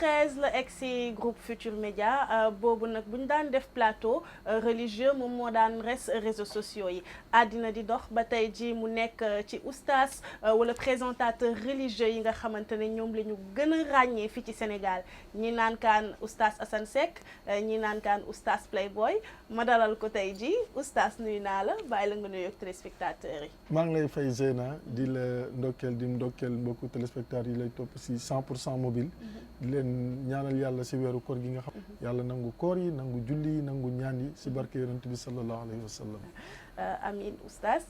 2013 la egg si groupe Futur Média boobu nag bu ñu daan def plateau religieux moom moo daan res réseaux sociaux yi àddina di dox ba tey ji mu nekk ci oustaz wala présentateur religieux yi nga xamante ne ñoom la ñu gën a ràññee fii ci Sénégal ñi naan kaan oustaz Assane Seck ñi naan kaan oustaz Playboy ma dalal ko tey ji oustaz nuyu naa la bàyyi la nga nuyu ak téléspectateurs yi. maa ngi lay fay Zeyna di la ndokkeel mbokku téléspectateurs yi lay topp si 100% mobile. di leen ñaanal yàlla si weeru koor gi nga xam. yàlla nangu koor yi nangu julli yi nangu ñaan yi si barke yonent bi sallallahu alayhi wa sallam. Amin oustaz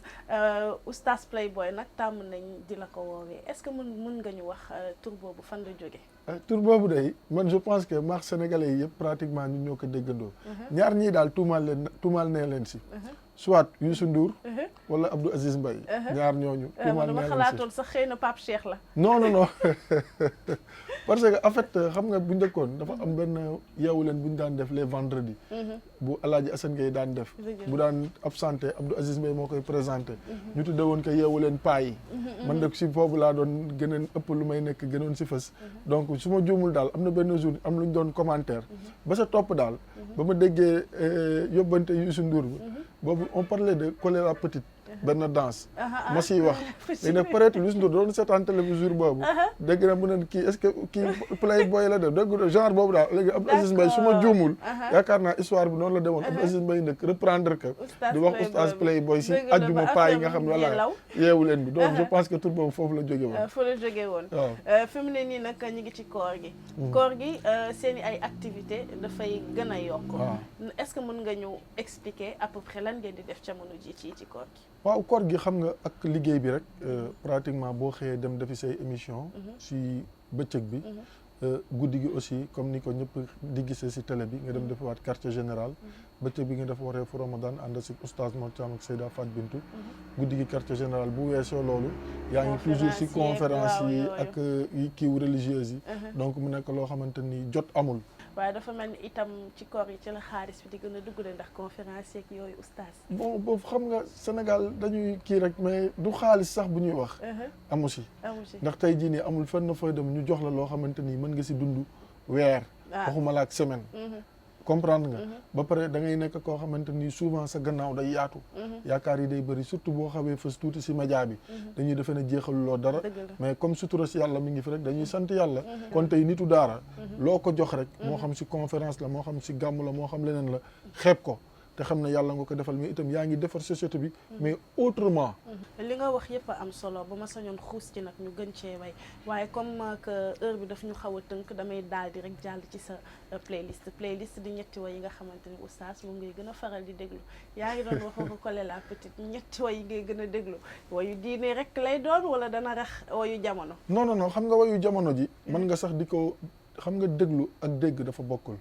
oustaz Playboy nag tàmm nañ di la ko woowee est-ce que mën nga ñu wax tur boobu fan la jóge tur boobu day man je pense que maax sénégalais yi yëpp pratiquement ñun ñoo ko déggandoo. ñaar ñii daal tuumaal nee leen si. soit Youssou Ndour. wala Abdou Aziz Mbaye. ñaar ñooñu. tuumaal nee leen si dama xalaatoon sax xëy na Pape Cheikh la. non parce que en fait xam nga bu njëkkoon dafa am benn yeewu leen bu ñu daan def les vendredis. bu Alaaji Assane Gueye daan def. bu daan absenté Abdou Aziz Mbaye moo koy présenté. ñu tudde woon ko yeewu leen paa yi. man nag si boobu laa doon gën a ëpp lu may nekk gënoon si fës. donc su ma juumul daal am na benn jour am lu ñu doon commentaire. ba sa topp daal. ba ma déggee yóbbante Youssou Ndour bi. boobu on parlait de choléra petite. benn danse ma siy wax léegi nag peut-être Youssou Ndour doon seetaan télé bi jour boobu dégg na mu ne kii est-ce que kii Playboy la def dégg genre boobu daal léegi Abdou Aziz Mbaye su ma juumul yaakaar naa histoire bi noonu la demoon Abdou Aziz Mbaye nag reprendre que di wax oustaz Playboy si ajjuma paa yi nga xam ne voilà yeewu leen bi donc je pense que tur boobu foofu la jóge woon foofu la jóge woon waaw fi mu ne nii nag ñu ngi ci koor gi seen i ay activité dafay gën a yokk est-ce que mën nga ñu expliquer à peu près lan ngeen di def jamono ji ci koor gi waaw koor gi xam nga ak liggéey bi rek pratiquement boo xëyee dem defi say émission si bëccëg bi guddi gi aussi comme ni ko ñëpp di gisee si télé bi nga dem defiwaat quartier général bëccëg bi nga def waree fu Ramadan ànd si oustaz Mor Thiam ak Seyda Fat Bintou guddi gi quartier général bu weesoo loolu yaa ngi toujours si conférence yi ak kiiw religieuse yi donc mu nekk loo xamante ni jot amul waaye dafa mel ni itam ci koor yi ci la xaalis bi di gën a dugg de ndax conférence yeeg yooyu oustaz bon boobu xam nga Sénégal dañuy kii rek mais du xaalis sax bu ñuy wax amu si ndax tey jii nii amul fenn fooy dem ñu jox la loo xamante ni mën nga si dund weer waxuma la ak semaine comprendre nga ba pare da ngay nekk koo xamante ni souvent sa gannaaw day yaatu yaakaar yi day bëri surtout boo xawee fës tuuti si média bi dañuy defe ne jeexaluloo dara mais comme sutura si yàlla mi ngi fi rek dañuy sant yàlla kon tey nitu daara loo ko jox rek moo xam si conférence la moo xam si gàmm la moo xam leneen la xeeb ko te xam ne yàlla nga ko defal mais itam yaa ngi defar société bi mais autrement li nga wax yëpp a am solo ba ma sañoon xuus ci nag ñu gën cee way waaye comme que heure bi daf ñu xaw a tënk damay daal di rek jàll ci sa playlist di ñetti way yi nga xamante ni oustaz moom ngay gën a faral di déglu yaa ngi doon wax ko choléra petite ñetti way yi ngay gën a déglu wayu diine rek lay doon wala dana rax wayu jamono non xam nga wayu jamono ji mën nga sax di ko xam nga déglu ak dégg dafa bokkul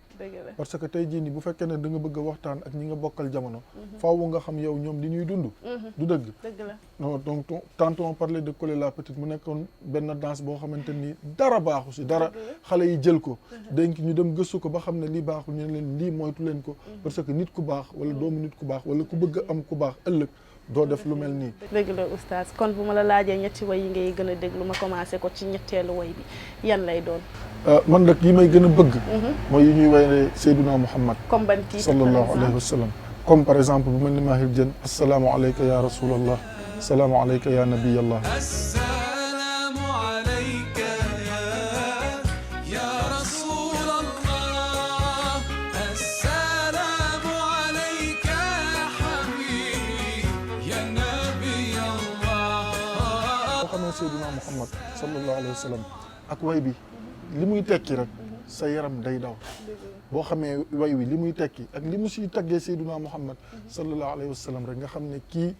parce que tey jii nii bu fekkee ne da nga bëgg a waxtaan ak ñi nga bokkal jamono faaw nga xam yow ñoom li ñuy dund du dëgg la non donc tantôt on parlait de choléra petite mu nekkoon benn danse boo xamante ni dara baaxu si dara xale yi jël ko donc ñu dem gëstu ko ba xam ne lii baaxul ñu ne leen lii moytu leen ko parce que nit ku baax wala doomu nit ku baax wala ku bëgg a am ku baax ëllëg doo def lu mel nii dëgg la oustaz kon bu ma la laajee ñetti way yi ngay gën a déglu ma commencé ko ci ñetteelu way bi yan lay doon man nag yi may gën a bëgg mooy yi ñuy waye Seydina Muhammad comme ban titre sallallahu alayhi wa sallam comme par exemple bu mel ni Mahir Diène assalaamu alayka ya rasulallah assalaamu alayka ya nabiyallah Seydina Muhammad sallallahu alayhi wa sallam ak way bi li muy tekki rek sa yaram day daw boo xamee way wi li muy tekki ak li mu siy taggee Seydina Muhammad sallallahu alayhi wa sallam rek nga xam ne kii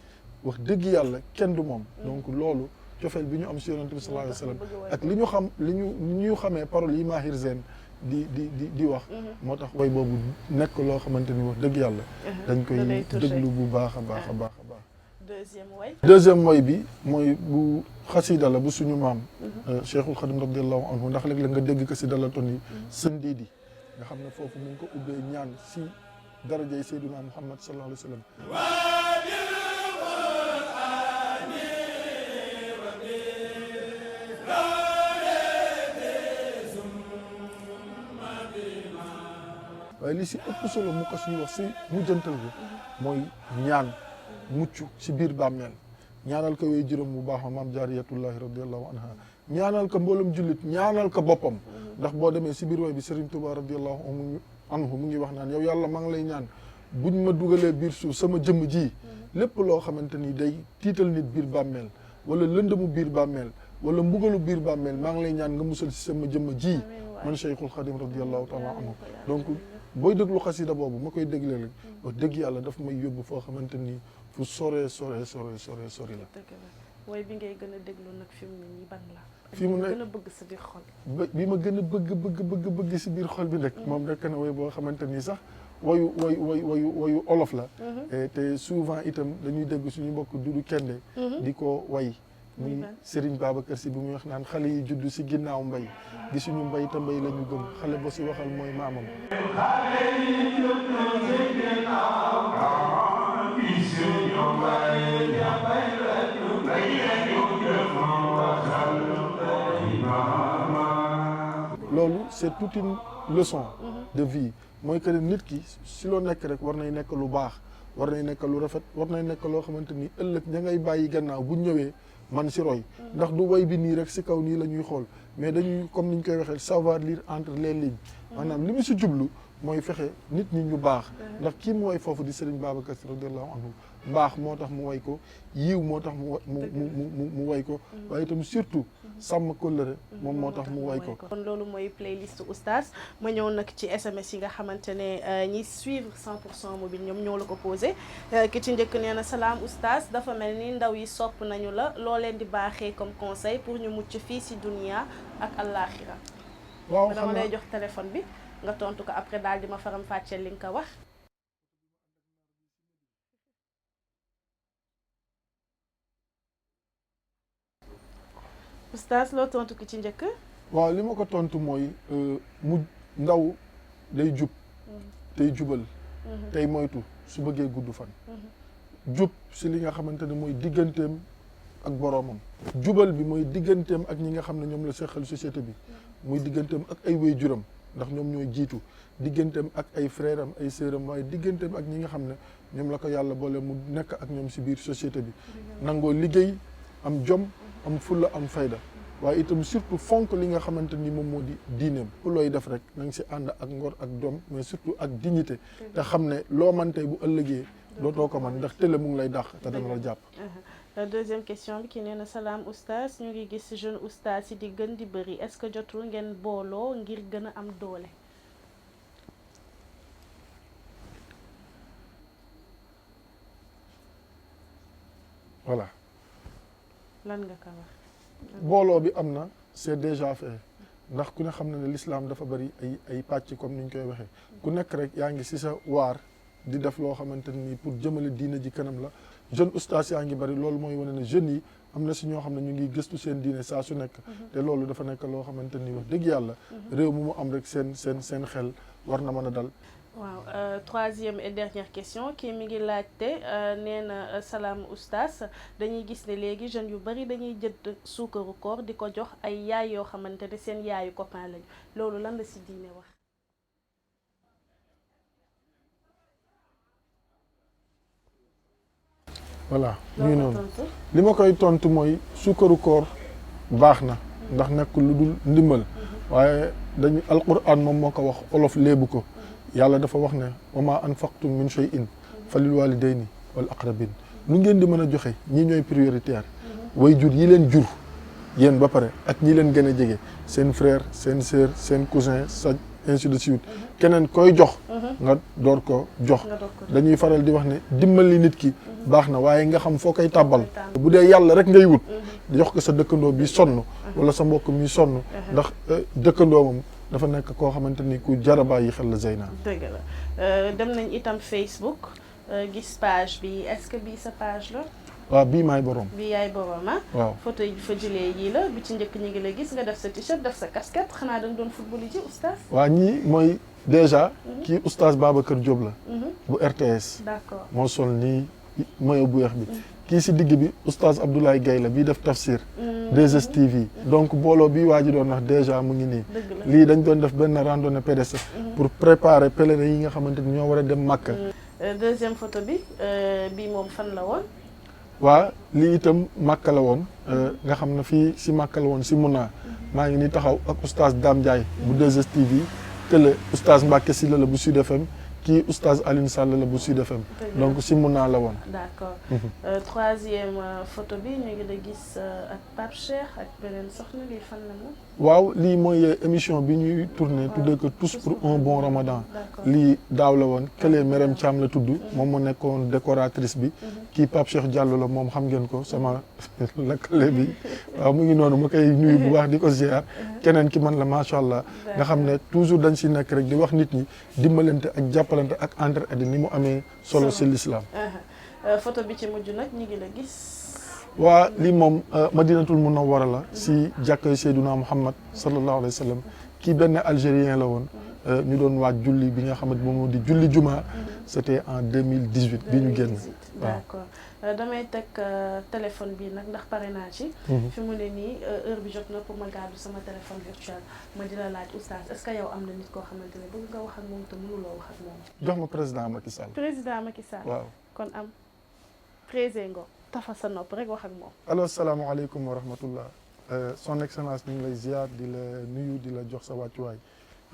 wax dëgg yàlla kenn du moom donc loolu cofeel bi ñu am si yonent bi sallallahu alayhi wa sallam ak li ñu xam li ñu xamee parole yi Mahir Diène di wax moo tax way boobu nekk loo xamante ni wax dëgg yàlla dañ koy déglu bu baax a baax a baax a baax deuxième way bi mooy bu xasida la bu suñu maam Cheikhul Khadim radiallahu anhu ndax léeg-léeg nga dégg ko si dalaton yi sën diidi nga xam ne foofu mu ngi ko ubbee ñaan si darajay Seydina Muhammad sallallahu alayhi wa sallam waaye li si ëpp solo mu ko suy wax si mujjantal bi mooy ñaan mucc si biir bàmmeel ñaanal ko way juróom bu baax ma maam jaariyatullahi radiallahu anha ñaanal ko mboolum jullit ñaanal ko boppam ndax boo demee si biir way bi Serigne Touba radiallahu anhu mu ngi wax naan yow yàlla maa ngi lay ñaan buñ ma dugalee biir suuf sama jëmm ji lépp loo xamante ni day tiital nit biir bàmmeel wala lëndëmu biir bàmmeel wala mbugalu biir bàmmeel maa ngi lay ñaan nga musal si sama jëmm ji man Cheikhul Khadim radiallahu taala anhu donc booy déglu xasida boobu ma koy déglee rek wax dëgg yàlla daf may yóbbu foo xamante ni fu sore la. woy bi ngay gën a déglu nag fi mu ne nii ban la. fi mu ne gën a bëgg sa biir xol. bi ma gën a bëgg si biir xol bi nag. moom rek na woy boo xamante ni sax wayu olof la. te souvent itam dañuy dégg suñu mbokk Dudu Kende. di ko way. muy Serigne Babacar Sy bi muy wax naan xale yi juddu si ginnaaw mbay gisuñu mbay te mbay la ñu gëm xale ba si waxal mooy maamam. loolu c'est toute une leçon de vie mooy que nit ki si loo nekk rek war nay nekk lu baax war nay nekk lu rafet war nay nekk loo xamante ni ëllëg ña ngay bàyyi gannaaw bu ñëwee man si roy ndax du way bi nii rek si kaw nii la ñuy xool mais dañuy comme ni ñu koy waxee savoir lire entre les lignes maanaam li mu si jublu mooy fexe nit ñi ñu baax ndax kii mu way foofu di Serigne Babacar Sy radiyallahu anhu mbaax moo tax mu way ko yiw moo tax mu way ko waaye itam surtout sàmm kóllëre moom moo tax mu way ko. kon loolu mooy playlist oustaz ma ñëw nag ci SMS yi nga xamante ne ñi suivre 100% mobile ñoom ñoo la ko posé ki ci njëkk nee na salaam oustaz dafa mel ni ndaw yi sopp nañu la loo leen di baaxee comme conseil pour ñu mucc fii si dunia ak àllaaxira. waaw dama lay jox téléphone bi nga tontu ko après daal di ma faram fàcceel li nga ko wax. oustaz loo tontu ki ci njëkk. waaw li ma ko tontu mooy mu ndaw day jub tey jubal tey moytu su bëggee gudd fan jub si li nga xamante ne mooy digganteem ak boroomam jubal bi mooy digganteem ak ñi nga xam ne ñoom la seqal société bi muy digganteem ak ay waajuram ndax ñoom ñooy jiitu digganteem ak ay frère am ay sœur am waaye digganteem ak ñi nga xam ne ñoom la ko yàlla boole mu nekk ak ñoom si biir société bi nangoo liggéey am jom am fulla am fayda waaye itam surtout fonk li nga xamante ni moom moo di diineem looy def rek na nga si ànd ak ngor ak doom mais surtout ak dignité te xam ne loo man tey bu ëllëgee dootoo ko man ndax télé mu ngi lay dàq te dana la jàpp. deuxième question bi ki nee na salaam oustaz ñu ngi gis jeune oustaz yi di gën di bëri est-ce que jotul ngeen booloo ngir gën a am doole. voilà. lan nga ko wax. booloo bi am na c'est déjà fait ndax ku ne xam na ne l'islam dafa bari ay pàcc comme ni ñu koy waxee ku nekk rek yaa ngi ci sa waar di def loo xamante ni pour jëmale diine ji kanam la jeune oustaz yaa ngi bari loolu mooy wane ne jeunes yi am na ci ñoo xam ne ñu ngi gëstu seen diine saa su nekk te loolu dafa nekk loo xamante ni wax dëgg yàlla réew mu am rek seen xel war na mën a dal. waaw troisième et dernière question kii mi ngi laajte nee na salaam oustaz dañuy gis ne léegi jeunes yu bari dañuy jënd suukaru koor di ko jox ay yaay yoo xamante ne seen yaayu copain lañu loolu lan la ci diine wax. voilà muy noonu li ma koy tontu mooy suukaru koor baax na ndax nekk lu dul ndimbal waaye dañu alquran moom moo ko wax olof léebu ko yàlla dafa wax ne wa ma anfaqtum min shay'in falil walidayni wal aqrabin lu ngeen di mën a joxe ñii ñooy prioritaire way jur yi leen jur yéen ba pare ak ñi leen gën a jege seen frère seen sœur seen cousin sa ainsi de suite keneen koy jox nga door ko jox dañuy faral di wax ne dimbali nit ki baax na waaye nga xam foo koy tàbbal bu dee yàlla rek ngay wut jox ko sa dëkkandoo bi sonn wala sa mbokk mi sonn ndax dëkkandoo moom dafa nekk koo xamante ni ku jar bàyyi xel la Zeyna. dëgg la dem nañ itam Facebook gis page bi est-ce que bii sa page la. waaw bii maay borom. bii yaay borom ah. waaw photo yi fa jëlee yii la bi ci njëkk ñu ngi la gis nga def sa t-shirt def sa casquette xanaa da nga doon football yi ci oustaz. waaw ñii mooy déjà. kii oustaz Babacar Diop la. bu RTS. d'accord moo sol nii maillot bu weex bi. kii si digg bi oustaz Abdoulaye Gaye la bii def tafsir 2STV donc booloo bi waa ji doon wax déjà mu ngi nii lii dañ doon def benn randonnée pédestre pour préparer pèlerins yi nga xamante ni ñoo war a dem Makka. deuxième photo bi bii moom fan la woon. waa lii itam Makka la woon nga xam ne fii si Makka la woon si Muna maa ngi ni taxaw ak oustaz Dame Ndiaye bu 2STV kële oustaz Mbacke Sylla la bu Sud FM kii oustaz Alioune Sall la bu Sud FM donc si Muna la woon. d'accord troisième photo bi ñu ngi la gis ak Pape Cheikh ak beneen soxna lii fan la moom. waaw lii mooy émission bi ñuy tourné tuddee ko tous pour un bon Ramadan lii daaw la woon kële Merem Thiam la tudd moom moo nekkoon décoratrice bi kii Pape Cheikh Diallo la moom xam ngeen ko sama lakkale bi waaw mu ngi noonu ma koy nuyu bu baax di ko ziar keneen ki man la macha allah nga xam ne toujours dañ si nekk rek di wax nit ñi dimbalante ak jàppalante ak entraide ni mu amee solo si l'islam. photo bi ci mujj nag ñu ngi la gis. waa lii moom Madinatul Munawwara la si jàkkay Seyduna Muhammad sallallahu alayhi wa sallam kii benn algérien la woon ñu doon waaj julli bi nga xamante moom di julli juma c'était en 2018 bi ñu génn. d'accord damay teg téléphone bi nag ndax pare naa ci. fi mu ne nii heure bi jot na pour ma gàddu sama téléphone virtuel ma di la laaj oustaz est-ce que yow am na nit koo xamante ne bëgg nga wax ak moom te mënuloo wax ak moom. jox ma président Macky Sall. président Macky Sall. waaw kon am président ngo tafa sa nopp rek wax ak moom. allo salaamaaleykum wa rahmatullah son excellence ñu ngi lay ziar di la nuyu di la jox sa wàccuwaay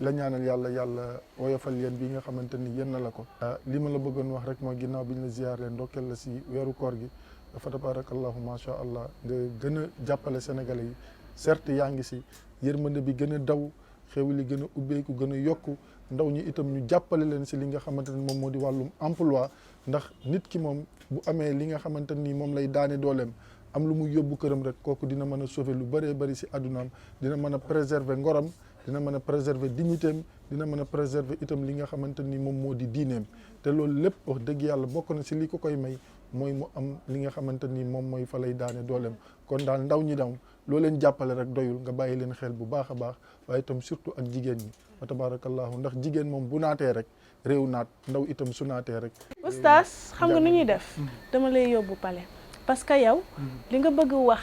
la ñaanal yàlla woyofal yéen bi nga xamante ni yéen na la ko. li ma la bëggoon wax rek mooy ginnaaw bi ñu la ziar leen ndokkeel la si weeru koor gi dafa tabarakallahu macha allah nga gën a jàppale sénégalais yi certes yaa ngi si yërmande bi gën a daw xéwal yi gën a ubbeeku gën a yokku ndaw ñi itam ñu jàppale leen si li nga xamante ni moom moo di wàllum emploi ndax nit ki moom bu amee li nga xamante ni moom lay daane dooleem am lu muy yóbbu këram rek kooku dina mën a sauver lu bëree bëri si àddunaam dina mën a préserver ngoram dina mën a préserver dignitéem dina mën a préserver itam li nga xamante ni moom moo di diineem te loolu lépp wax dëgg yàlla bokk na si li ko koy may mooy mu am li nga xamante ni moom mooy fa lay daane dooleem kon daal ndaw ñi daw loo leen jàppale rek doyul nga bàyyi leen xel bu baax a baax waaye itam surtout ak jigéen ñi wa tabarakallahu ndax jigéen moom bu naatee rek réew naat ndaw itam su naatee rek. oustaz xam nga nu ñuy def dama lay yóbbu palais parce que yow li nga bëgg wax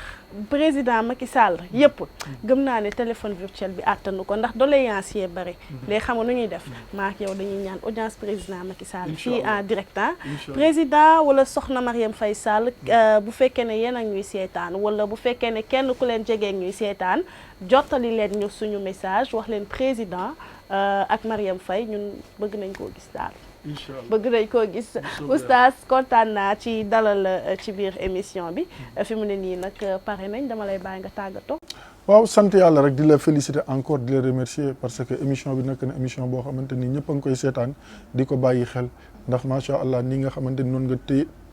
président Macky Sall yëpp gëm naa ne téléphone virtuel bi àttanu ko ndax doléance yee bëri léegi xam nga nu ñuy def maa ak yow dañuy ñaan audience président Macky Sall fii en direct président wala soxna Marième Faye Sall bu fekkee ne yéen ak ñuy seetaan wala bu fekkee ne kenn ku leen jegee ñuy seetaan jottali leen ñu suñu message wax leen président ak Marième Faye ñun bëgg nañ koo gis daal bëgg nañ koo gis oustaz kontaan naa ci dalal ci biir émission bi fi mu ne nii nag pare nañ dama lay bàyyi nga tàggatoo. waaw sant yàlla rek di la féliciter encore di la remercier parce que émission bi nekk na émission boo xamante ni ñëpp a ngi koy seetaan di ko bàyyi xel ndax macha allah ni nga xamante ni noonu nga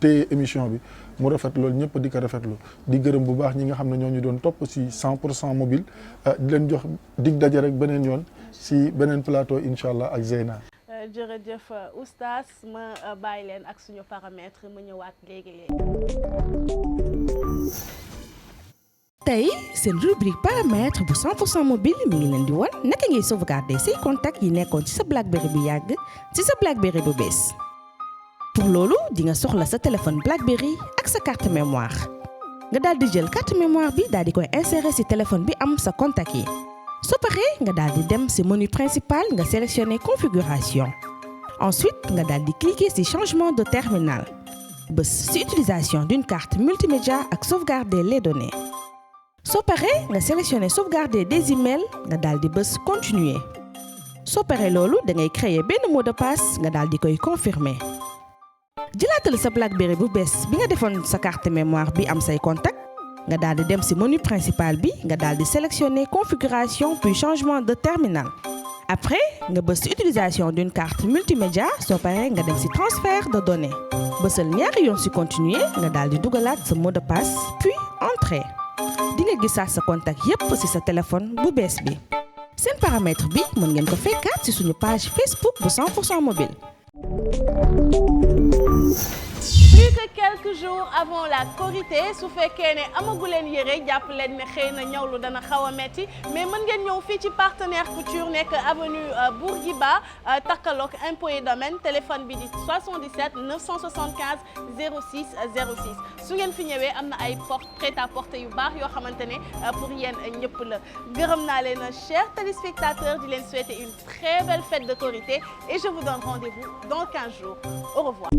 téye émission bi mu rafet loolu ñëpp di ko rafetlu di gërëm bu baax ñi nga xam ne ñoo ñu doon topp si 100% mobile di leen jox dig daje rek beneen yoon si beneen plateau incha allah ak Zeyna. jërëjëf oustaz ma bàyyi leen ak suñu paramètre ma ñëwaat léegi. tey seen rubrique paramètre bu 100% mobile mi ngi leen di wan naka ngay sauvegarder say contacts yi nekkoon ci sa BlackBerry bu yàgg ci sa BlackBerry bu bees. pour loolu di nga soxla sa téléphone BlackBerry ak sa carte mémoire nga daal di jël carte mémoire bi daal di koy insérer ci téléphone bi am sa contact yi. soo paree nga daal di dem ci menu principal nga sélectionner configuration ensuite nga daal di cliquer ci changement de terminal bës ci utilisation d'une carte multimédia ak sauvegarder les données soo paree nga sélectionner sauvegarder des emails nga daal di bës continuer soo paree loolu da ngay créer benn mot de passe nga daal di koy confirmer jëlaatal sa BlackBerry bu bees bi nga defoon sa carte mémoire bi am say contact nga daal di dem ci menu principal bi nga daal di sélectionner configuration puis changement de terminal après nga bës ci utilisation d'une carte multimédia soo paree nga dem ci transfert de données bësal ñaari yoon ci continuer nga daal di dugalaat sa mot de passe puis entrée di nga gisaat sa contact yépp ci sa téléphone bu bees bi seen paramètre bi mën ngeen ko fekkaat ci suñu page Facebook bu 100% mobile. Plus que quelques jours avant la Korité su fekkee ne amagu leen yére jàpp leen ne xëy na ñawlu dana xaw a metti mais mën ngeen ñëw fii ci partenaire couture nekk avenue Bourguiba takkaloog impôt et domaine téléphone bi di 77 975 06 06 su ngeen fi ñëwee am na ay prêt-à-porter yu baax yoo xamante ne pour yéen ñëpp la gërëm naa leen chers téléspectateurs di leen souhaiter une très belle fête de Korité et je vous donne rendez-vous dans 15 jours. Au revoir.